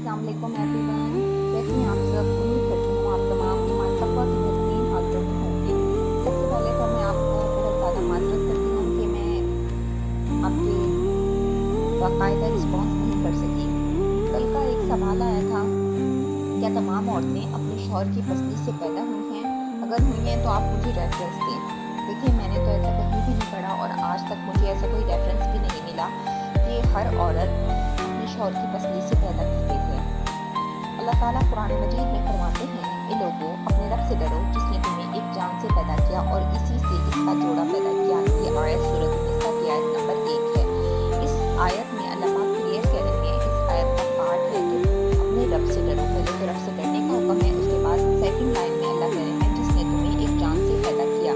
अस्सलाम वालेकुम एवरीवन। कैसे हैं आप सब? उम्मीद करती हूँ आप तमाम ईमान तक़वा की हसीन हालतों में होंगे। सबसे पहले तो मैं आपको बहुत ज़्यादा माज़रत करती हूँ कि मैं आपके बाकायदा रिस्पॉन्स नहीं कर सकी। कल का एक सवाल आया था, क्या तमाम औरतें अपने शौहर की पसली से पैदा हुई हैं? अगर हुई हैं तो आप मुझे रेफरेंस दें। देखिए, मैंने तो ऐसा कहीं भी नहीं पढ़ा और आज तक मुझे ऐसा कोई रेफरेंस भी नहीं मिला कि हर औरत अपने शौहर की पसली से पैदा की गई है। अल्लाह ताला कुरान मजीद में फरमाते हैं, ए लोगों, अपने रब से डरो जिसने तुम्हें एक जान से पैदा किया और इसी से इसका जोड़ा पैदा किया। ये आयत सूरह निसा की आयत नंबर 1 है। इस आयत में अल्लाह पाक क्लियर कह रहे हैं, इस आयत का पार्ट है कि अपने रब से डरो। पहले तो रब से डरने का हुक्म है, उसके बाद सेकंड लाइन में अल्लाह कह रहे हैं जिसने तुम्हें एक जान से पैदा किया।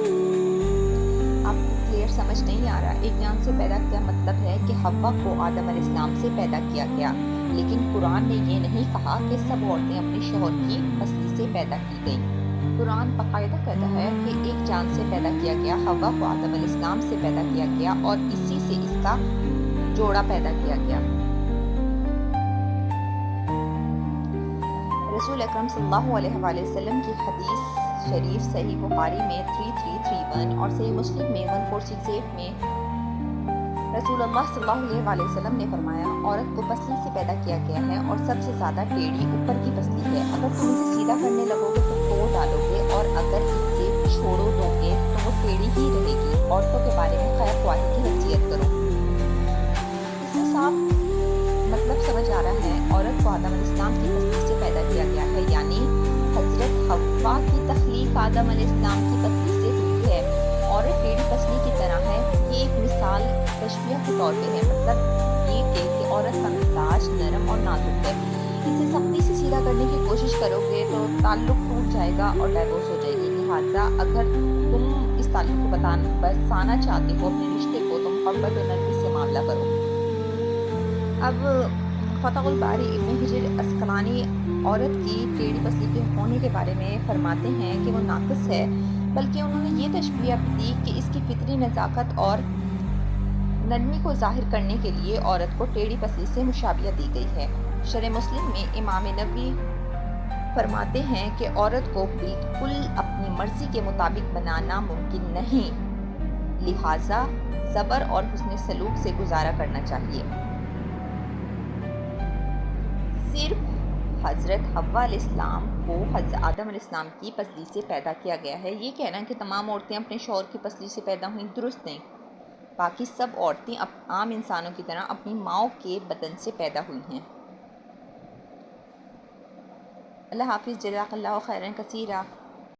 आपको क्लियर समझ नहीं आ रहा? एक जान से पैदा किया मतलब है कि हव्वा को आदम अलैहिस्सलाम से पैदा किया गया, लेकिन कुरान ने ये नहीं कहा कि सब औरतें अपने शौहर की पसली से पैदा की गईं। कुरान बाकायदा कहता है कि एक जान से पैदा किया गया, हव्वा को आदम अलैहिस्सलाम से पैदा किया गया और इसी से इसका जोड़ा पैदा किया गया। रसूल अकरम सल्लल्लाहु अलैहि वसल्लम की हदीस शरीफ सही बुखारी में 3331 और सही मुस्लिम में 1468 में रसूलुल्लाह सल्लल्लाहु अलैहि वसल्लम ने फरमाया, औरत को पसली से पैदा किया गया है और सबसे ज़्यादा टेढ़ी ऊपर की पसली है। अगर तुम इसे सीधा करने लगोगे तो तोड़ डालोगे और अगर इसे छोड़ो दोगे तो वो टेढ़ी ही रहेगी। औरतों के बारे में खैर ख्वाही की नसीहत करो। इससे साफ मतलब समझ आ रहा है, औरत को आदम अलैहिस्सलाम की पसली से पैदा किया गया है, यानी हजरत हव्वा की तख्लीक आदम अलैहिस्सलाम की पसली से हुई है। औरत टेढ़ी पसली की तरह है, ये एक मिसाल तशबीह के तौर पे है। मतलब ये कि औरत का मिजाज नरम और नाजुक है, इसे सख्ती से सीधा करने की कोशिश करोगे तो ताल्लुक टूट जाएगा और डाइवोर्स हो जाएगी। लिहाजा अगर तुम इस ताल्लुक को बसाना चाहते हो, अपने रिश्ते को, तो मोहब्बत और नरमी से मामला करो। अब फतहुल बारी इब्न हजर अस्कलानी औरत की टेढ़ी पसली के होने के बारे में फरमाते हैं कि वो नाक़िस है, बल्कि उन्होंने ये तशबीह भी दी कि इसकी फितरी नज़ाकत और नरमी को ज़ाहिर करने के लिए औरत को टेढ़ी पसली से मुशाबियत दी गई है। शरह मुस्लिम में इमाम नबवी फरमाते हैं कि औरत को बिल्कुल अपनी मर्जी के मुताबिक बनाना मुमकिन नहीं, लिहाजा सब्र और हुस्न सलूक से गुजारा करना चाहिए। सिर्फ हज़रत हव्वा अलैहिस्सलाम को आदम अलैहिस्सलाम की पसली से पैदा किया गया है। ये कहना कि तमाम औरतें अपने शौहर की पसली से पैदा हुई, दुरुस्त नहीं। बाकी सब औरतें आम इंसानों की तरह अपनी माओ के बदन से पैदा हुई हैं। अल्लाह हाफिज़, जज़ाकल्लाहु खैरन कसीरा।